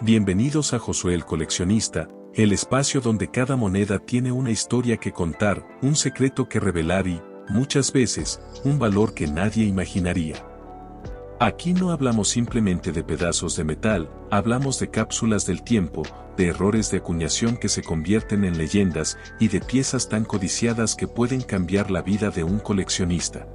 Bienvenidos a Josué el Coleccionista, el espacio donde cada moneda tiene una historia que contar, un secreto que revelar y, muchas veces, un valor que nadie imaginaría. Aquí no hablamos simplemente de pedazos de metal, hablamos de cápsulas del tiempo, de errores de acuñación que se convierten en leyendas y de piezas tan codiciadas que pueden cambiar la vida de un coleccionista.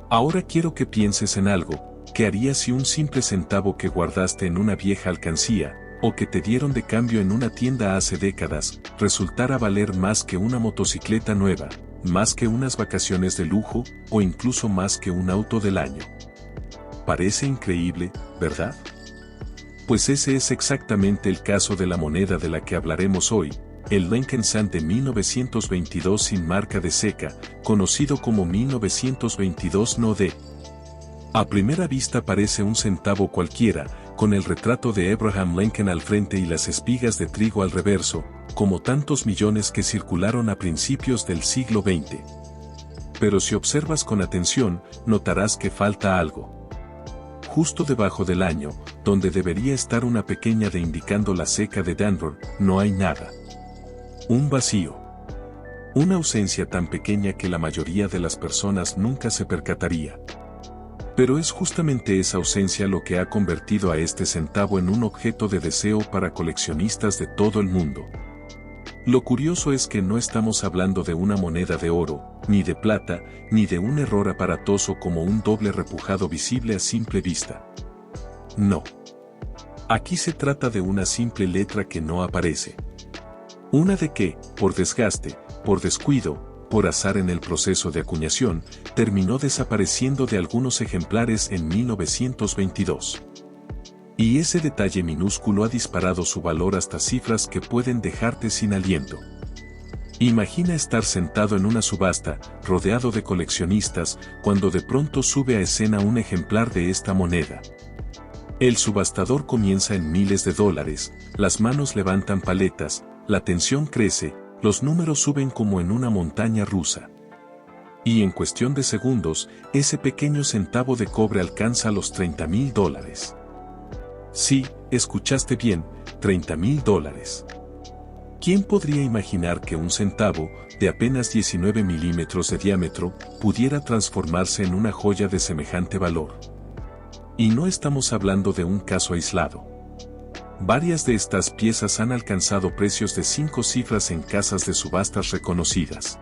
Ahora quiero que pienses en algo. ¿Qué harías si un simple centavo que guardaste en una vieja alcancía, o que te dieron de cambio en una tienda hace décadas, resultara valer más que una motocicleta nueva, más que unas vacaciones de lujo, o incluso más que un auto del año? Parece increíble, ¿verdad? Pues ese es exactamente el caso de la moneda de la que hablaremos hoy, el Lincoln Cent de 1922 sin marca de seca, conocido como 1922 no D. A primera vista parece un centavo cualquiera, con el retrato de Abraham Lincoln al frente y las espigas de trigo al reverso, como tantos millones que circularon a principios del siglo XX. Pero si observas con atención, notarás que falta algo. Justo debajo del año, donde debería estar una pequeña D indicando la seca de Danbury, no hay nada. Un vacío. Una ausencia tan pequeña que la mayoría de las personas nunca se percataría. Pero es justamente esa ausencia lo que ha convertido a este centavo en un objeto de deseo para coleccionistas de todo el mundo. Lo curioso es que no estamos hablando de una moneda de oro, ni de plata, ni de un error aparatoso como un doble repujado visible a simple vista. No. Aquí se trata de una simple letra que no aparece. Una de que, por desgaste, por descuido, por azar en el proceso de acuñación, terminó desapareciendo de algunos ejemplares en 1922. Y ese detalle minúsculo ha disparado su valor hasta cifras que pueden dejarte sin aliento. Imagina estar sentado en una subasta, rodeado de coleccionistas, cuando de pronto sube a escena un ejemplar de esta moneda. El subastador comienza en miles de dólares, las manos levantan paletas, la tensión crece, los números suben como en una montaña rusa. Y en cuestión de segundos, ese pequeño centavo de cobre alcanza los $30,000. Sí, escuchaste bien, $30,000. ¿Quién podría imaginar que un centavo, de apenas 19 milímetros de diámetro, pudiera transformarse en una joya de semejante valor? Y no estamos hablando de un caso aislado. Varias de estas piezas han alcanzado precios de 5 cifras en casas de subastas reconocidas.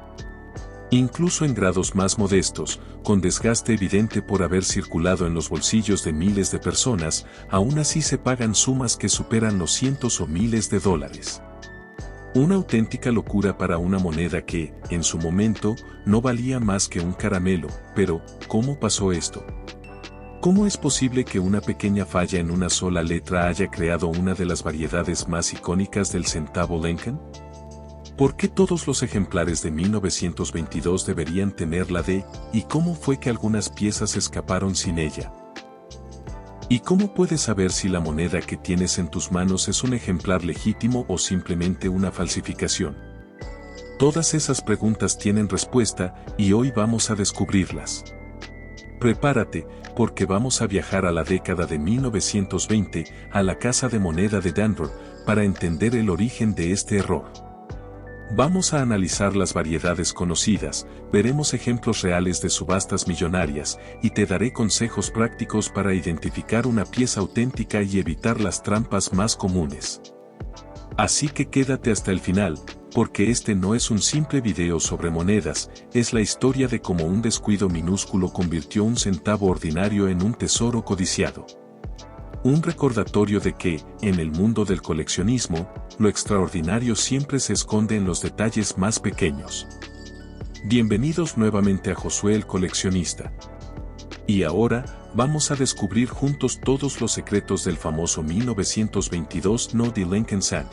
Incluso en grados más modestos, con desgaste evidente por haber circulado en los bolsillos de miles de personas, aún así se pagan sumas que superan los cientos o miles de dólares. Una auténtica locura para una moneda que, en su momento, no valía más que un caramelo, pero, ¿cómo pasó esto? ¿Cómo es posible que una pequeña falla en una sola letra haya creado una de las variedades más icónicas del centavo Lincoln? ¿Por qué todos los ejemplares de 1922 deberían tener la D, y cómo fue que algunas piezas escaparon sin ella? ¿Y cómo puedes saber si la moneda que tienes en tus manos es un ejemplar legítimo o simplemente una falsificación? Todas esas preguntas tienen respuesta, y hoy vamos a descubrirlas. Prepárate, porque vamos a viajar a la década de 1920, a la casa de moneda de Danbury, para entender el origen de este error. Vamos a analizar las variedades conocidas, veremos ejemplos reales de subastas millonarias, y te daré consejos prácticos para identificar una pieza auténtica y evitar las trampas más comunes. Así que quédate hasta el final, porque este no es un simple video sobre monedas, es la historia de cómo un descuido minúsculo convirtió un centavo ordinario en un tesoro codiciado. Un recordatorio de que, en el mundo del coleccionismo, lo extraordinario siempre se esconde en los detalles más pequeños. Bienvenidos nuevamente a Josué el Coleccionista. Y ahora, vamos a descubrir juntos todos los secretos del famoso 1922 no D Lincoln Cent.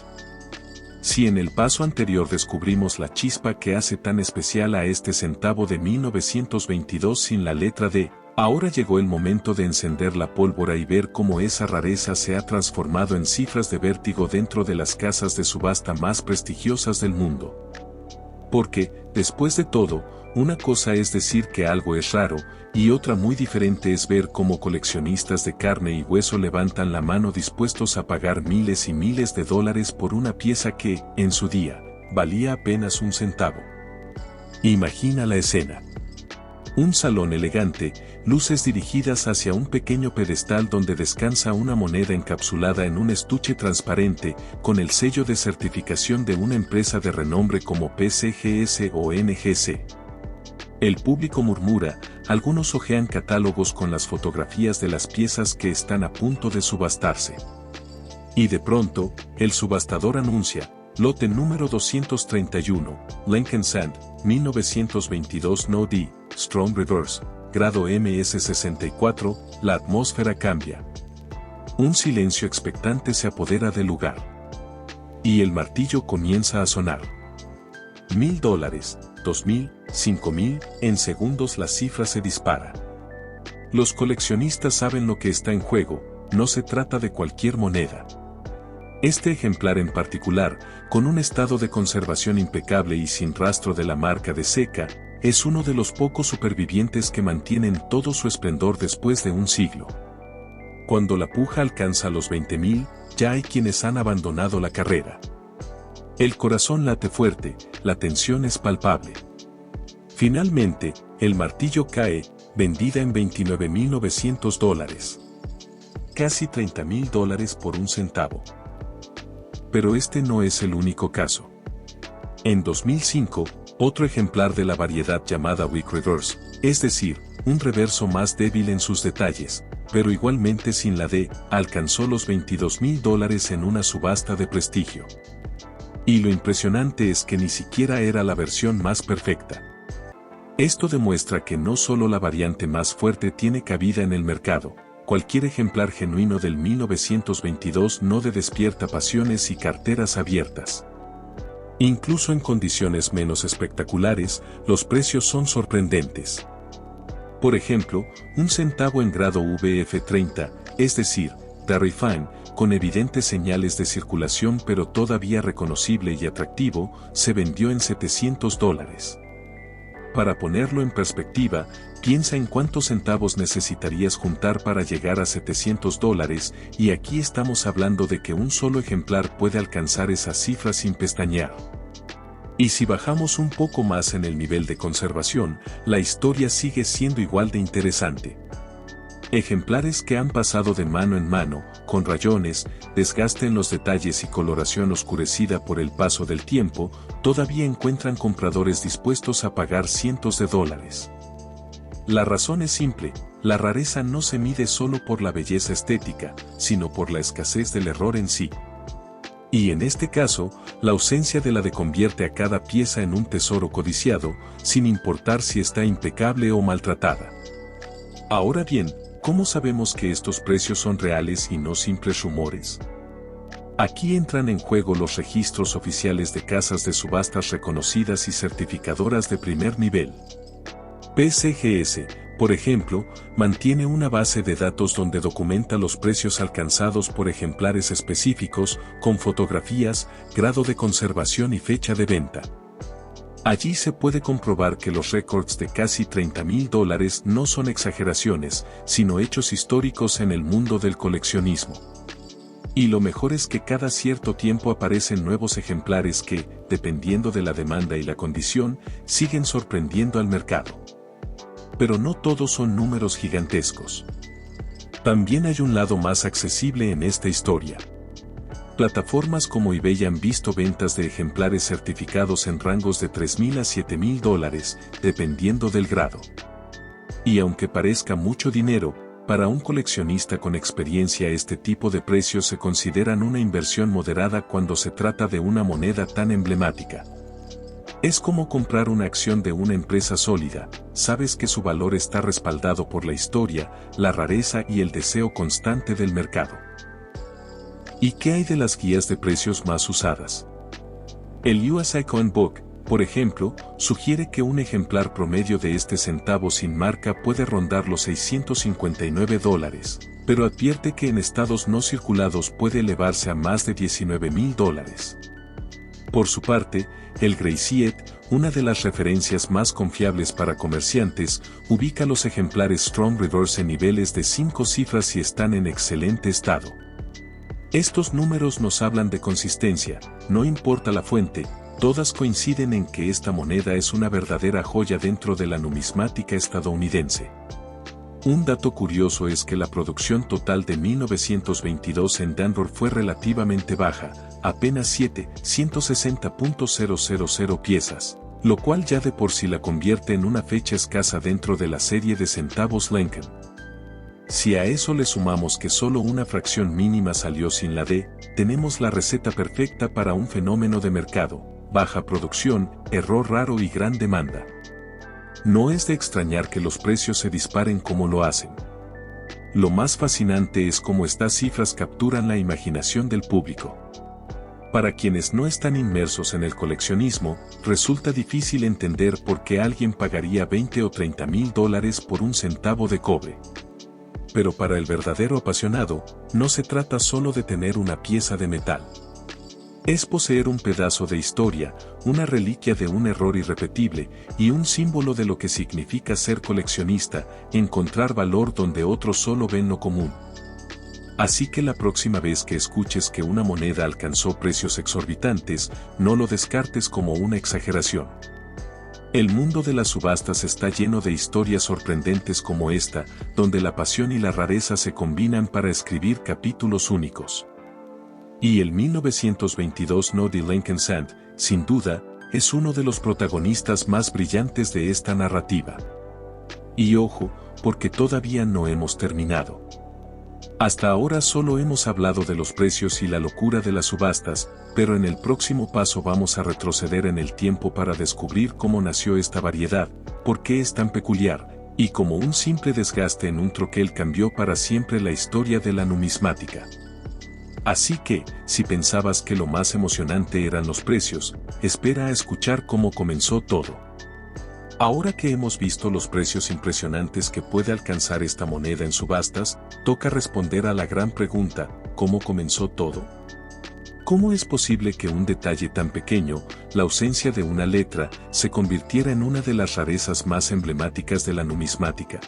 Si en el paso anterior descubrimos la chispa que hace tan especial a este centavo de 1922 sin la letra D, ahora llegó el momento de encender la pólvora y ver cómo esa rareza se ha transformado en cifras de vértigo dentro de las casas de subasta más prestigiosas del mundo. Porque, después de todo, Una cosa es decir que algo es raro, y otra muy diferente es ver cómo coleccionistas de carne y hueso levantan la mano dispuestos a pagar miles y miles de dólares por una pieza que, en su día, valía apenas un centavo. Imagina la escena. Un salón elegante, luces dirigidas hacia un pequeño pedestal donde descansa una moneda encapsulada en un estuche transparente, con el sello de certificación de una empresa de renombre como PCGS o NGC. El público murmura, algunos hojean catálogos con las fotografías de las piezas que están a punto de subastarse. Y de pronto, el subastador anuncia, lote número 231, Lincoln Sand, 1922 No D, Strong Reverse, grado MS64, la atmósfera cambia. Un silencio expectante se apodera del lugar. Y el martillo comienza a sonar. $1,000, $2,000, $5,000, en segundos la cifra se dispara. Los coleccionistas saben lo que está en juego, no se trata de cualquier moneda. Este ejemplar en particular, con un estado de conservación impecable y sin rastro de la marca de seca, es uno de los pocos supervivientes que mantienen todo su esplendor después de un siglo. Cuando la puja alcanza los 20,000, ya hay quienes han abandonado la carrera. El corazón late fuerte, la tensión es palpable. Finalmente, el martillo cae, vendida en $29,900. Casi $30,000 por un centavo. Pero este no es el único caso. En 2005, otro ejemplar de la variedad llamada Weak Reverse, es decir, un reverso más débil en sus detalles, pero igualmente sin la D, alcanzó los $22,000 en una subasta de prestigio. Y lo impresionante es que ni siquiera era la versión más perfecta. Esto demuestra que no solo la variante más fuerte tiene cabida en el mercado, cualquier ejemplar genuino del 1922 no despierta pasiones y carteras abiertas. Incluso en condiciones menos espectaculares, los precios son sorprendentes. Por ejemplo, un centavo en grado VF30, es decir, Very Fine, con evidentes señales de circulación pero todavía reconocible y atractivo, se vendió en $700. Para ponerlo en perspectiva, piensa en cuántos centavos necesitarías juntar para llegar a $700, y aquí estamos hablando de que un solo ejemplar puede alcanzar esa cifra sin pestañear. Y si bajamos un poco más en el nivel de conservación, la historia sigue siendo igual de interesante. Ejemplares que han pasado de mano en mano, con rayones, desgaste en los detalles y coloración oscurecida por el paso del tiempo, todavía encuentran compradores dispuestos a pagar cientos de dólares. La razón es simple, la rareza no se mide solo por la belleza estética, sino por la escasez del error en sí. Y en este caso, la ausencia de la D convierte a cada pieza en un tesoro codiciado, sin importar si está impecable o maltratada. Ahora bien, ¿cómo sabemos que estos precios son reales y no simples rumores? Aquí entran en juego los registros oficiales de casas de subastas reconocidas y certificadoras de primer nivel. PCGS, por ejemplo, mantiene una base de datos donde documenta los precios alcanzados por ejemplares específicos, con fotografías, grado de conservación y fecha de venta. Allí se puede comprobar que los récords de casi $30,000 no son exageraciones, sino hechos históricos en el mundo del coleccionismo. Y lo mejor es que cada cierto tiempo aparecen nuevos ejemplares que, dependiendo de la demanda y la condición, siguen sorprendiendo al mercado. Pero no todos son números gigantescos. También hay un lado más accesible en esta historia. Plataformas como eBay han visto ventas de ejemplares certificados en rangos de $3,000 a $7,000, dependiendo del grado. Y aunque parezca mucho dinero, para un coleccionista con experiencia este tipo de precios se consideran una inversión moderada cuando se trata de una moneda tan emblemática. Es como comprar una acción de una empresa sólida, sabes que su valor está respaldado por la historia, la rareza y el deseo constante del mercado. ¿Y qué hay de las guías de precios más usadas? El USA Coin Book, por ejemplo, sugiere que un ejemplar promedio de este centavo sin marca puede rondar los $659, pero advierte que en estados no circulados puede elevarse a más de $19,000. Por su parte, el Greysiet, una de las referencias más confiables para comerciantes, ubica los ejemplares Strong Reverse en niveles de 5 cifras y están en excelente estado. Estos números nos hablan de consistencia, no importa la fuente, todas coinciden en que esta moneda es una verdadera joya dentro de la numismática estadounidense. Un dato curioso es que la producción total de 1922 en Danvers fue relativamente baja, apenas 760.000 piezas, lo cual ya de por sí la convierte en una fecha escasa dentro de la serie de centavos Lincoln. Si a eso le sumamos que solo una fracción mínima salió sin la D, tenemos la receta perfecta para un fenómeno de mercado: baja producción, error raro y gran demanda. No es de extrañar que los precios se disparen como lo hacen. Lo más fascinante es cómo estas cifras capturan la imaginación del público. Para quienes no están inmersos en el coleccionismo, resulta difícil entender por qué alguien pagaría 20 o 30 mil dólares por un centavo de cobre. Pero para el verdadero apasionado, no se trata solo de tener una pieza de metal. Es poseer un pedazo de historia, una reliquia de un error irrepetible, y un símbolo de lo que significa ser coleccionista, encontrar valor donde otros solo ven lo común. Así que la próxima vez que escuches que una moneda alcanzó precios exorbitantes, no lo descartes como una exageración. El mundo de las subastas está lleno de historias sorprendentes como esta, donde la pasión y la rareza se combinan para escribir capítulos únicos. Y el 1922 No. de Lincoln Sand, sin duda, es uno de los protagonistas más brillantes de esta narrativa. Y ojo, porque todavía no hemos terminado. Hasta ahora solo hemos hablado de los precios y la locura de las subastas, pero en el próximo paso vamos a retroceder en el tiempo para descubrir cómo nació esta variedad, por qué es tan peculiar, y cómo un simple desgaste en un troquel cambió para siempre la historia de la numismática. Así que, si pensabas que lo más emocionante eran los precios, espera a escuchar cómo comenzó todo. Ahora que hemos visto los precios impresionantes que puede alcanzar esta moneda en subastas, toca responder a la gran pregunta: ¿cómo comenzó todo? ¿Cómo es posible que un detalle tan pequeño, la ausencia de una letra, se convirtiera en una de las rarezas más emblemáticas de la numismática?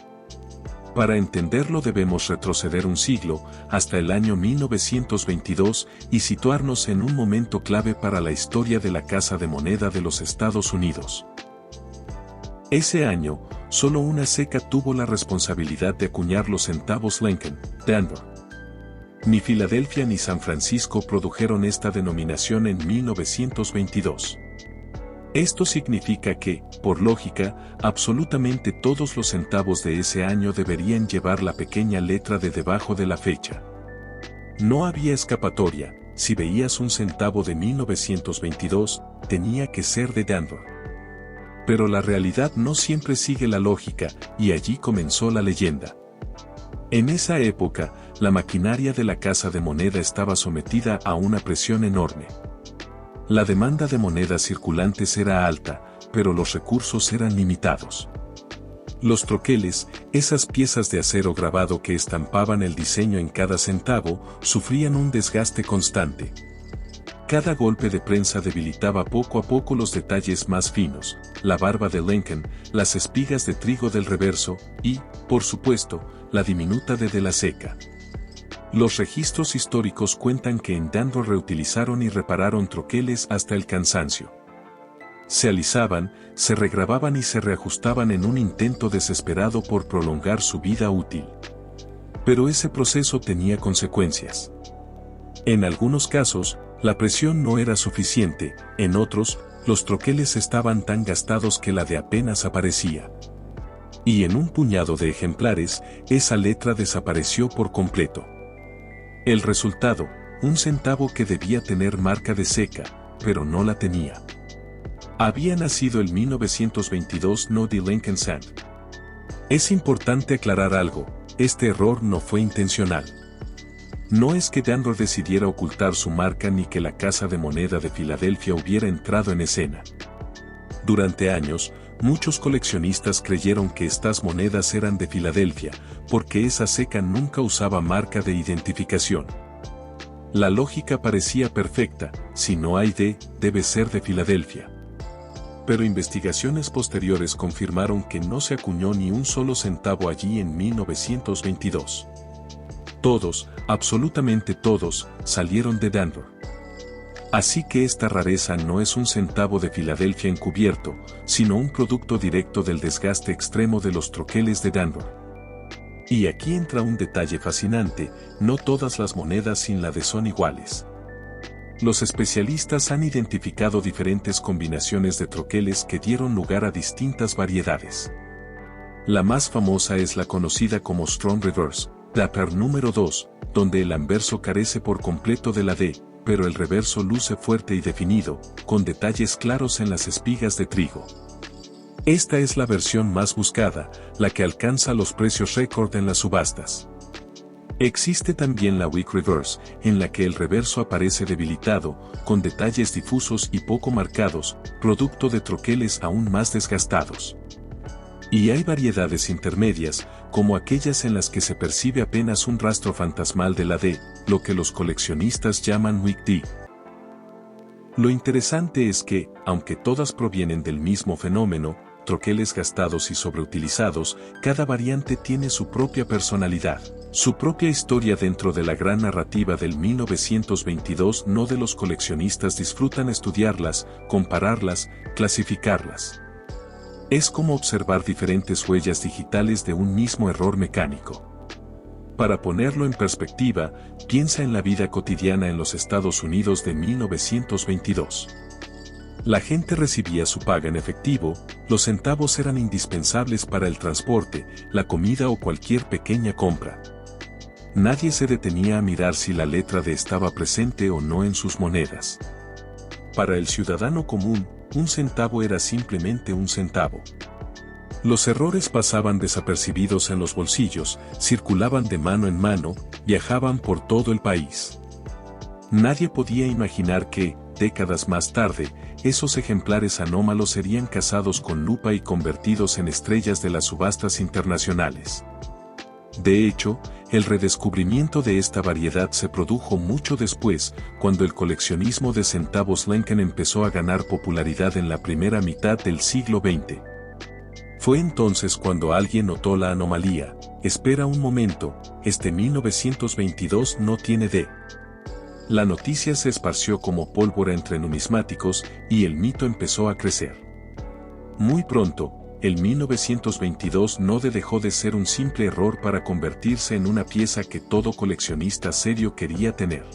Para entenderlo debemos retroceder un siglo, hasta el año 1922, y situarnos en un momento clave para la historia de la Casa de Moneda de los Estados Unidos. Ese año, solo una ceca tuvo la responsabilidad de acuñar los centavos Lincoln, Danvers. Ni Filadelfia ni San Francisco produjeron esta denominación en 1922. Esto significa que, por lógica, absolutamente todos los centavos de ese año deberían llevar la pequeña letra de debajo de la fecha. No había escapatoria: si veías un centavo de 1922, tenía que ser de Danvers. Pero la realidad no siempre sigue la lógica, y allí comenzó la leyenda. En esa época, la maquinaria de la Casa de Moneda estaba sometida a una presión enorme. La demanda de monedas circulantes era alta, pero los recursos eran limitados. Los troqueles, esas piezas de acero grabado que estampaban el diseño en cada centavo, sufrían un desgaste constante. Cada golpe de prensa debilitaba poco a poco los detalles más finos: la barba de Lincoln, las espigas de trigo del reverso y, por supuesto, la diminuta D de la ceca. Los registros históricos cuentan que en Danvers reutilizaron y repararon troqueles hasta el cansancio. Se alisaban, se regrababan y se reajustaban en un intento desesperado por prolongar su vida útil. Pero ese proceso tenía consecuencias. En algunos casos, la presión no era suficiente; en otros, los troqueles estaban tan gastados que la D apenas aparecía. Y en un puñado de ejemplares, esa letra desapareció por completo. El resultado: un centavo que debía tener marca de ceca, pero no la tenía. Había nacido el 1922 No. de Lincoln Sand. Es importante aclarar algo: este error no fue intencional. No es que Danvers decidiera ocultar su marca ni que la Casa de Moneda de Filadelfia hubiera entrado en escena. Durante años, muchos coleccionistas creyeron que estas monedas eran de Filadelfia, porque esa ceca nunca usaba marca de identificación. La lógica parecía perfecta: si no hay D, debe ser de Filadelfia. Pero investigaciones posteriores confirmaron que no se acuñó ni un solo centavo allí en 1922. Todos, absolutamente todos, salieron de Danbury. Así que esta rareza no es un centavo de Filadelfia encubierto, sino un producto directo del desgaste extremo de los troqueles de Danbury. Y aquí entra un detalle fascinante: no todas las monedas sin la D son iguales. Los especialistas han identificado diferentes combinaciones de troqueles que dieron lugar a distintas variedades. La más famosa es la conocida como Strong Reverse, Dapper número 2, donde el anverso carece por completo de la D, pero el reverso luce fuerte y definido, con detalles claros en las espigas de trigo. Esta es la versión más buscada, la que alcanza los precios récord en las subastas. Existe también la Weak Reverse, en la que el reverso aparece debilitado, con detalles difusos y poco marcados, producto de troqueles aún más desgastados. Y hay variedades intermedias, como aquellas en las que se percibe apenas un rastro fantasmal de la D, lo que los coleccionistas llaman Weak D. Lo interesante es que, aunque todas provienen del mismo fenómeno, troqueles gastados y sobreutilizados, cada variante tiene su propia personalidad, su propia historia dentro de la gran narrativa del 1922. No de los coleccionistas disfrutan estudiarlas, compararlas, clasificarlas. Es como observar diferentes huellas digitales de un mismo error mecánico. Para ponerlo en perspectiva, piensa en la vida cotidiana en los Estados Unidos de 1922. La gente recibía su paga en efectivo, los centavos eran indispensables para el transporte, la comida o cualquier pequeña compra. Nadie se detenía a mirar si la letra D estaba presente o no en sus monedas. Para el ciudadano común, un centavo era simplemente un centavo. Los errores pasaban desapercibidos en los bolsillos, circulaban de mano en mano, viajaban por todo el país. Nadie podía imaginar que, décadas más tarde, esos ejemplares anómalos serían cazados con lupa y convertidos en estrellas de las subastas internacionales. De hecho, el redescubrimiento de esta variedad se produjo mucho después, cuando el coleccionismo de centavos Lincoln empezó a ganar popularidad en la primera mitad del siglo XX. Fue entonces cuando alguien notó la anomalía: espera un momento, este 1922 no tiene D. La noticia se esparció como pólvora entre numismáticos, y el mito empezó a crecer. Muy pronto, el 1922 no dejó de ser un simple error para convertirse en una pieza que todo coleccionista serio quería tener.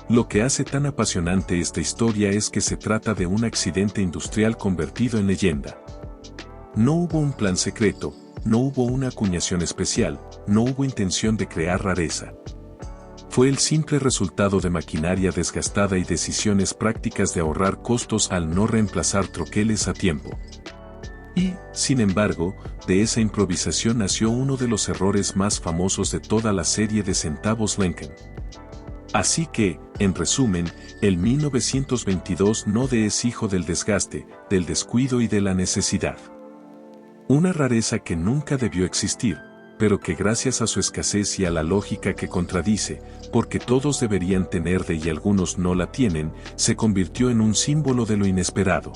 Lo que hace tan apasionante esta historia es que se trata de un accidente industrial convertido en leyenda. No hubo un plan secreto, no hubo una acuñación especial, no hubo intención de crear rareza. Fue el simple resultado de maquinaria desgastada y decisiones prácticas de ahorrar costos al no reemplazar troqueles a tiempo. Y, sin embargo, de esa improvisación nació uno de los errores más famosos de toda la serie de centavos Lincoln. Así que, en resumen, el 1922 no es hijo del desgaste, del descuido y de la necesidad. Una rareza que nunca debió existir, pero que gracias a su escasez y a la lógica que contradice, porque todos deberían tener D y algunos no la tienen, se convirtió en un símbolo de lo inesperado.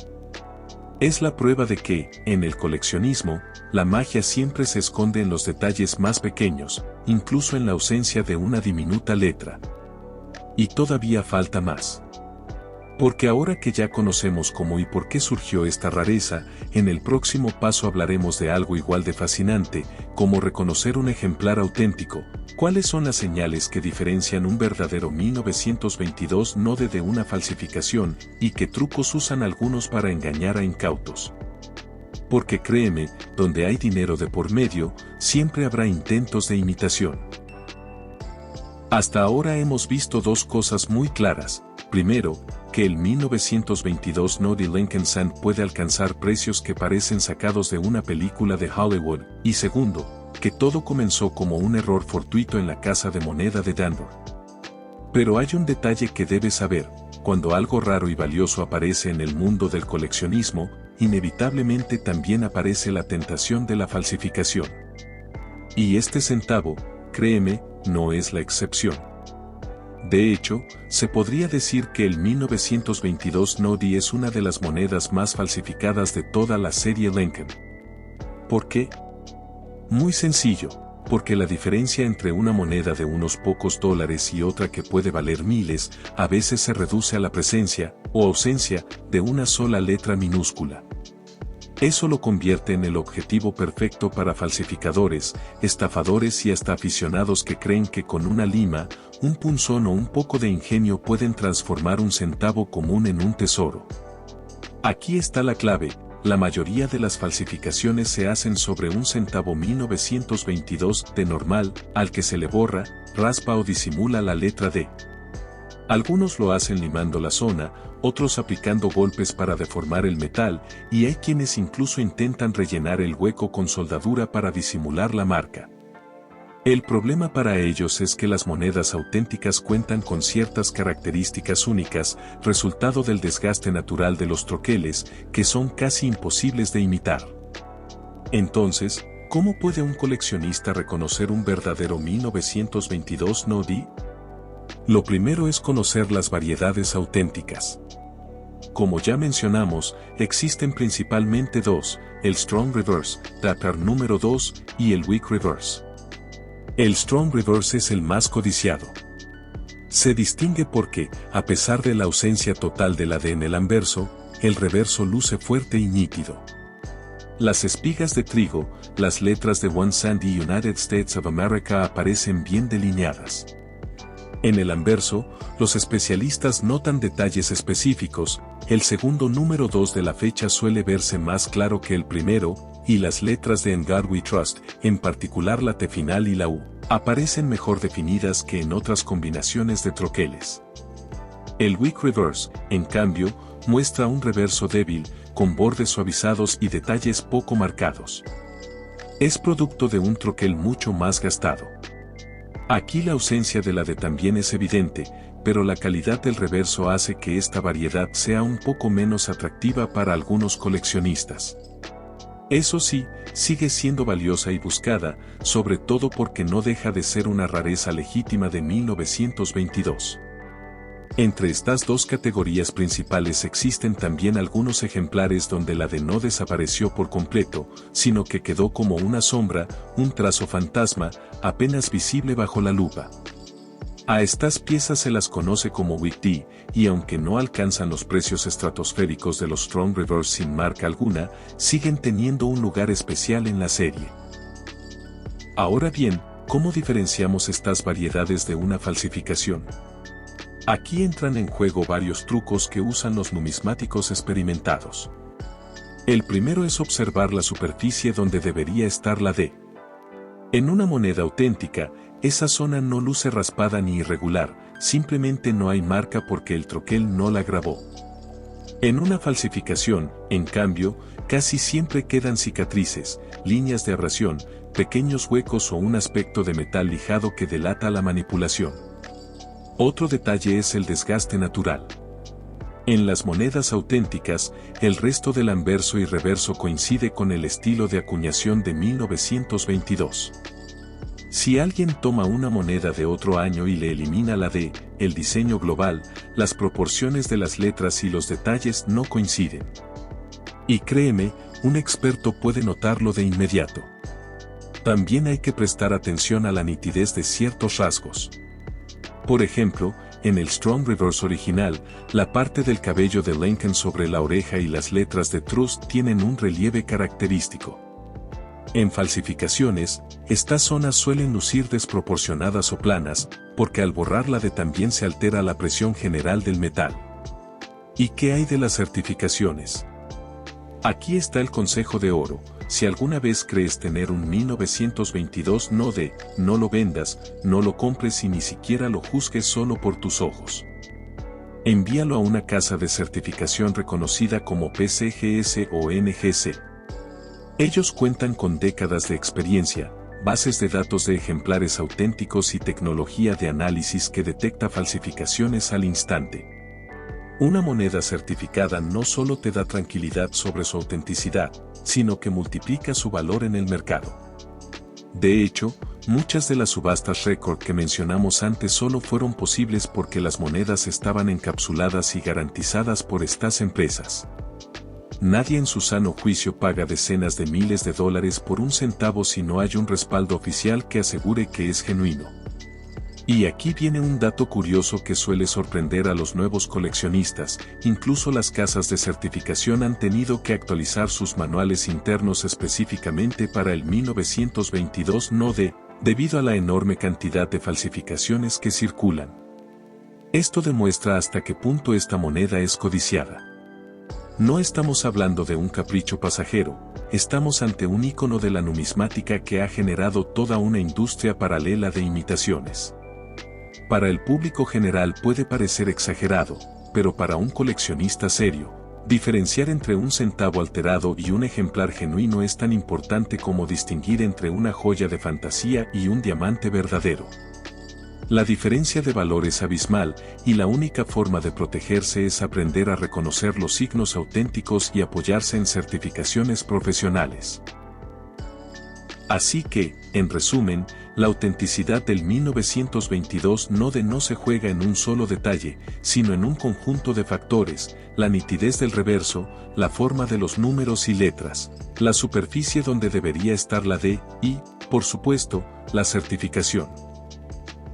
Es la prueba de que, en el coleccionismo, la magia siempre se esconde en los detalles más pequeños, incluso en la ausencia de una diminuta letra. Y todavía falta más. Porque ahora que ya conocemos cómo y por qué surgió esta rareza, en el próximo paso hablaremos de algo igual de fascinante, como reconocer un ejemplar auténtico, cuáles son las señales que diferencian un verdadero 1922 no de una falsificación, y qué trucos usan algunos para engañar a incautos. Porque créeme, donde hay dinero de por medio, siempre habrá intentos de imitación. Hasta ahora hemos visto dos cosas muy claras. Primero, que el 1922 no de Lincoln Sand puede alcanzar precios que parecen sacados de una película de Hollywood, y segundo, que todo comenzó como un error fortuito en la casa de moneda de Danbury. Pero hay un detalle que debes saber: cuando algo raro y valioso aparece en el mundo del coleccionismo, inevitablemente también aparece la tentación de la falsificación. Y este centavo, créeme, no es la excepción. De hecho, se podría decir que el 1922 Noddy es una de las monedas más falsificadas de toda la serie Lincoln. ¿Por qué? Muy sencillo, porque la diferencia entre una moneda de unos pocos dólares y otra que puede valer miles, a veces se reduce a la presencia, o ausencia, de una sola letra minúscula. Eso lo convierte en el objetivo perfecto para falsificadores, estafadores y hasta aficionados que creen que con una lima, un punzón o un poco de ingenio pueden transformar un centavo común en un tesoro. Aquí está la clave. La mayoría de las falsificaciones se hacen sobre un centavo 1922 de normal, al que se le borra, raspa o disimula la letra D. Algunos lo hacen limando la zona, otros aplicando golpes para deformar el metal, y hay quienes incluso intentan rellenar el hueco con soldadura para disimular la marca. El problema para ellos es que las monedas auténticas cuentan con ciertas características únicas, resultado del desgaste natural de los troqueles, que son casi imposibles de imitar. Entonces, ¿cómo puede un coleccionista reconocer un verdadero 1922 Noddy? Lo primero es conocer las variedades auténticas. Como ya mencionamos, existen principalmente dos, el Strong Reverse, Dapper número 2, y el Weak Reverse. El Strong Reverse es el más codiciado. Se distingue porque, a pesar de la ausencia total de la D en el anverso, el reverso luce fuerte y nítido. Las espigas de trigo, las letras de One Sandy United States of America aparecen bien delineadas. En el anverso, los especialistas notan detalles específicos, el segundo número 2 de la fecha suele verse más claro que el primero, y las letras de In God We Trust, en particular la T final y la U, aparecen mejor definidas que en otras combinaciones de troqueles. El Weak Reverse, en cambio, muestra un reverso débil, con bordes suavizados y detalles poco marcados. Es producto de un troquel mucho más gastado. Aquí la ausencia de la D también es evidente, pero la calidad del reverso hace que esta variedad sea un poco menos atractiva para algunos coleccionistas. Eso sí, sigue siendo valiosa y buscada, sobre todo porque no deja de ser una rareza legítima de 1922. Entre estas dos categorías principales existen también algunos ejemplares donde la D no desapareció por completo, sino que quedó como una sombra, un trazo fantasma, apenas visible bajo la lupa. A estas piezas se las conoce como Weak D, y aunque no alcanzan los precios estratosféricos de los Strong Reverse sin marca alguna, siguen teniendo un lugar especial en la serie. Ahora bien, ¿cómo diferenciamos estas variedades de una falsificación? Aquí entran en juego varios trucos que usan los numismáticos experimentados. El primero es observar la superficie donde debería estar la D. En una moneda auténtica, esa zona no luce raspada ni irregular, simplemente no hay marca porque el troquel no la grabó. En una falsificación, en cambio, casi siempre quedan cicatrices, líneas de abrasión, pequeños huecos o un aspecto de metal lijado que delata la manipulación. Otro detalle es el desgaste natural. En las monedas auténticas, el resto del anverso y reverso coincide con el estilo de acuñación de 1922. Si alguien toma una moneda de otro año y le elimina la D, el diseño global, las proporciones de las letras y los detalles no coinciden. Y créeme, un experto puede notarlo de inmediato. También hay que prestar atención a la nitidez de ciertos rasgos. Por ejemplo, en el Strong Reverse original, la parte del cabello de Lincoln sobre la oreja y las letras de Trust tienen un relieve característico. En falsificaciones, estas zonas suelen lucir desproporcionadas o planas, porque al borrarla de también se altera la presión general del metal. ¿Y qué hay de las certificaciones? Aquí está el consejo de oro. Si alguna vez crees tener un 1922 Noddy, no lo vendas, no lo compres y ni siquiera lo juzgues solo por tus ojos. Envíalo a una casa de certificación reconocida como PCGS o NGC. Ellos cuentan con décadas de experiencia, bases de datos de ejemplares auténticos y tecnología de análisis que detecta falsificaciones al instante. Una moneda certificada no solo te da tranquilidad sobre su autenticidad, sino que multiplica su valor en el mercado. De hecho, Muchas de las subastas récord que mencionamos antes solo fueron posibles porque las monedas estaban encapsuladas y garantizadas por estas empresas. Nadie en su sano juicio paga decenas de miles de dólares por un centavo si no hay un respaldo oficial que asegure que es genuino. Y aquí viene un dato curioso que suele sorprender a los nuevos coleccionistas. Incluso las casas de certificación han tenido que actualizar sus manuales internos específicamente para el 1922 NODE, debido a la enorme cantidad de falsificaciones que circulan. Esto demuestra hasta qué punto esta moneda es codiciada. No estamos hablando de un capricho pasajero, estamos ante un ícono de la numismática que ha generado toda una industria paralela de imitaciones. Para el público general puede parecer exagerado, pero para un coleccionista serio, diferenciar entre un centavo alterado y un ejemplar genuino es tan importante como distinguir entre una joya de fantasía y un diamante verdadero. La diferencia de valor es abismal, y la única forma de protegerse es aprender a reconocer los signos auténticos y apoyarse en certificaciones profesionales. Así que, en resumen, la autenticidad del 1922 NODE no se juega en un solo detalle, sino en un conjunto de factores: la nitidez del reverso, la forma de los números y letras, la superficie donde debería estar la D y, por supuesto, la certificación.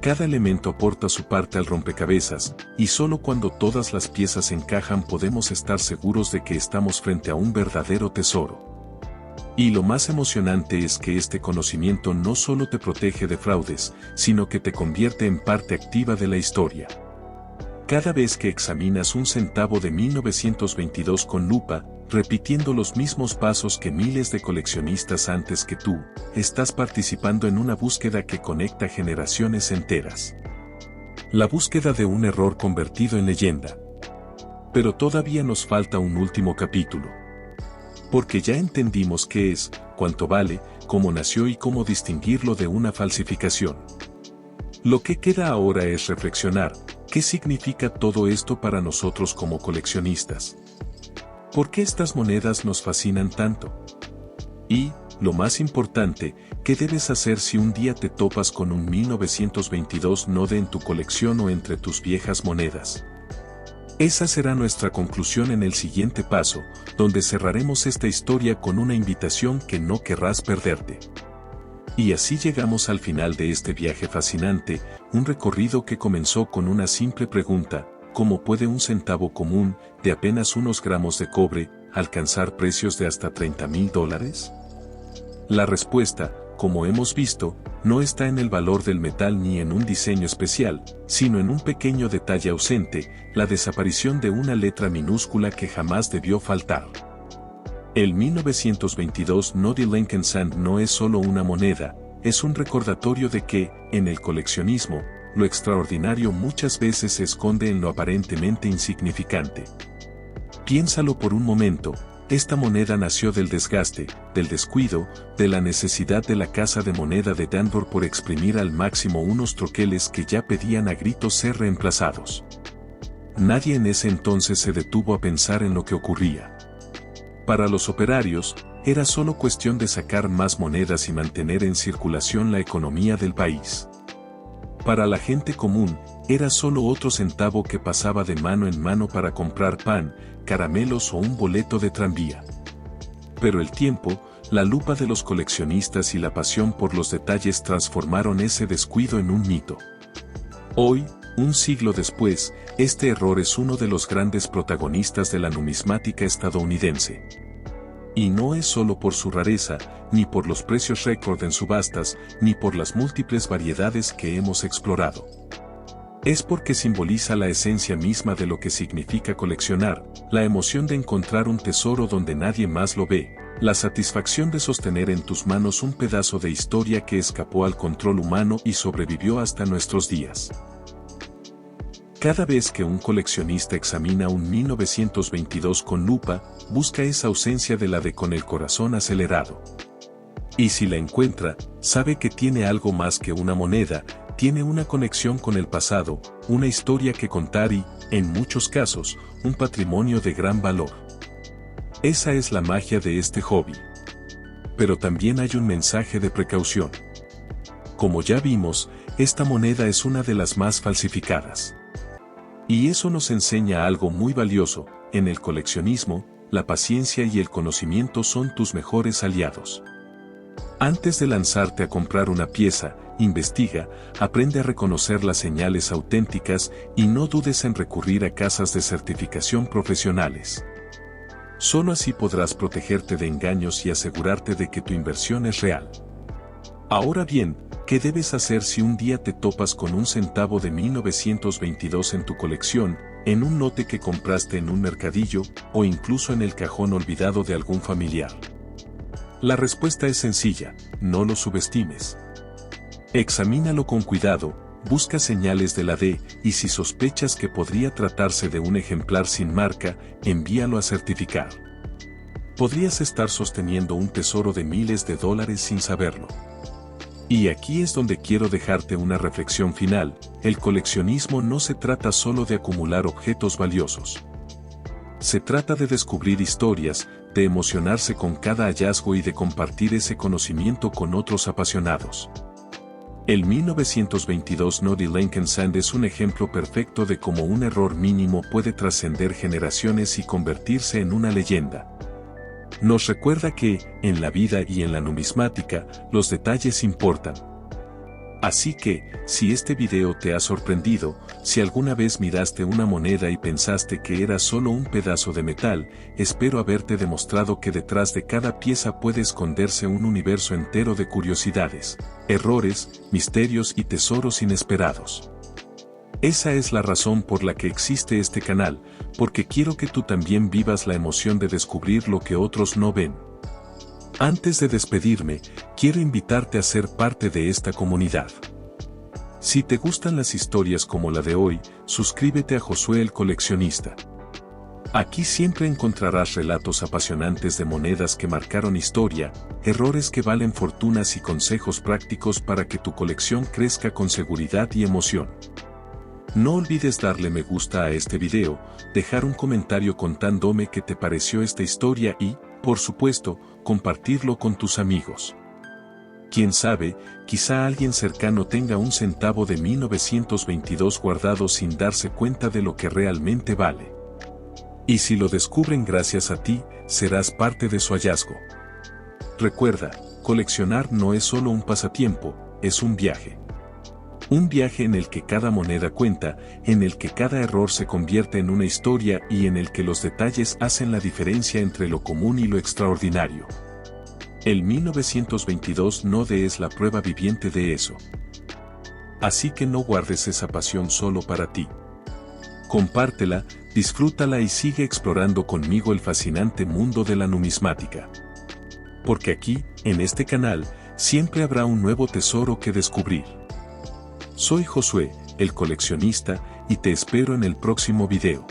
Cada elemento aporta su parte al rompecabezas, y solo cuando todas las piezas encajan podemos estar seguros de que estamos frente a un verdadero tesoro. Y lo más emocionante es que este conocimiento no solo te protege de fraudes, sino que te convierte en parte activa de la historia. Cada vez que examinas un centavo de 1922 con lupa, repitiendo los mismos pasos que miles de coleccionistas antes que tú, estás participando en una búsqueda que conecta generaciones enteras. La búsqueda de un error convertido en leyenda. Pero todavía nos falta un último capítulo. Porque ya entendimos qué es, cuánto vale, cómo nació y cómo distinguirlo de una falsificación. Lo que queda ahora es reflexionar: ¿qué significa todo esto para nosotros como coleccionistas? ¿Por qué estas monedas nos fascinan tanto? Y, lo más importante, ¿qué debes hacer si un día te topas con un 1922 NODE en tu colección o entre tus viejas monedas? Esa será nuestra conclusión en el siguiente paso, donde cerraremos esta historia con una invitación que no querrás perderte. Y así llegamos al final de este viaje fascinante, un recorrido que comenzó con una simple pregunta: ¿cómo puede un centavo común, de apenas unos gramos de cobre, alcanzar precios de hasta $30,000? La respuesta, como hemos visto, no está en el valor del metal ni en un diseño especial, sino en un pequeño detalle ausente: la desaparición de una letra minúscula que jamás debió faltar. El 1922 NODE Lincoln Sand no es solo una moneda, es un recordatorio de que, en el coleccionismo, lo extraordinario muchas veces se esconde en lo aparentemente insignificante. Piénsalo por un momento: esta moneda nació del desgaste, del descuido, de la necesidad de la casa de moneda de Danbury por exprimir al máximo unos troqueles que ya pedían a gritos ser reemplazados. Nadie en ese entonces se detuvo a pensar en lo que ocurría. Para los operarios, era solo cuestión de sacar más monedas y mantener en circulación la economía del país. Para la gente común, era solo otro centavo que pasaba de mano en mano para comprar pan, caramelos o un boleto de tranvía. Pero el tiempo, la lupa de los coleccionistas y la pasión por los detalles transformaron ese descuido en un mito. Hoy, un siglo después, este error es uno de los grandes protagonistas de la numismática estadounidense. Y no es solo por su rareza, ni por los precios récord en subastas, ni por las múltiples variedades que hemos explorado. Es porque simboliza la esencia misma de lo que significa coleccionar: la emoción de encontrar un tesoro donde nadie más lo ve, la satisfacción de sostener en tus manos un pedazo de historia que escapó al control humano y sobrevivió hasta nuestros días. Cada vez que un coleccionista examina un 1922 con lupa, busca esa ausencia de la de con el corazón acelerado. Y si la encuentra, sabe que tiene algo más que una moneda: tiene una conexión con el pasado, una historia que contar y, en muchos casos, un patrimonio de gran valor. Esa es la magia de este hobby. Pero también hay un mensaje de precaución. Como ya vimos, esta moneda es una de las más falsificadas. Y eso nos enseña algo muy valioso: en el coleccionismo, la paciencia y el conocimiento son tus mejores aliados. Antes de lanzarte a comprar una pieza, investiga, aprende a reconocer las señales auténticas y no dudes en recurrir a casas de certificación profesionales. Solo así podrás protegerte de engaños y asegurarte de que tu inversión es real. Ahora bien, ¿qué debes hacer si un día te topas con un centavo de 1922 en tu colección, en un lote que compraste en un mercadillo o incluso en el cajón olvidado de algún familiar? La respuesta es sencilla: no lo subestimes. Examínalo con cuidado, busca señales de la D, y si sospechas que podría tratarse de un ejemplar sin marca, envíalo a certificar. Podrías estar sosteniendo un tesoro de miles de dólares sin saberlo. Y aquí es donde quiero dejarte una reflexión final: el coleccionismo no se trata solo de acumular objetos valiosos. Se trata de descubrir historias, de emocionarse con cada hallazgo y de compartir ese conocimiento con otros apasionados. El 1922 Noddy Lincoln Sand es un ejemplo perfecto de cómo un error mínimo puede trascender generaciones y convertirse en una leyenda. Nos recuerda que, en la vida y en la numismática, los detalles importan. Así que, si este video te ha sorprendido, si alguna vez miraste una moneda y pensaste que era solo un pedazo de metal, espero haberte demostrado que detrás de cada pieza puede esconderse un universo entero de curiosidades, errores, misterios y tesoros inesperados. Esa es la razón por la que existe este canal, porque quiero que tú también vivas la emoción de descubrir lo que otros no ven. Antes de despedirme, quiero invitarte a ser parte de esta comunidad. Si te gustan las historias como la de hoy, suscríbete a Josué el Coleccionista. Aquí siempre encontrarás relatos apasionantes de monedas que marcaron historia, errores que valen fortunas y consejos prácticos para que tu colección crezca con seguridad y emoción. No olvides darle me gusta a este video, dejar un comentario contándome qué te pareció esta historia y, por supuesto, compartirlo con tus amigos. Quién sabe, quizá alguien cercano tenga un centavo de 1922 guardado sin darse cuenta de lo que realmente vale. Y si lo descubren gracias a ti, serás parte de su hallazgo. Recuerda, coleccionar no es solo un pasatiempo, es un viaje. Un viaje en el que cada moneda cuenta, en el que cada error se convierte en una historia y en el que los detalles hacen la diferencia entre lo común y lo extraordinario. El 1922 Node es la prueba viviente de eso. Así que no guardes esa pasión solo para ti. Compártela, disfrútala y sigue explorando conmigo el fascinante mundo de la numismática. Porque aquí, en este canal, siempre habrá un nuevo tesoro que descubrir. Soy Josué, el coleccionista, y te espero en el próximo video.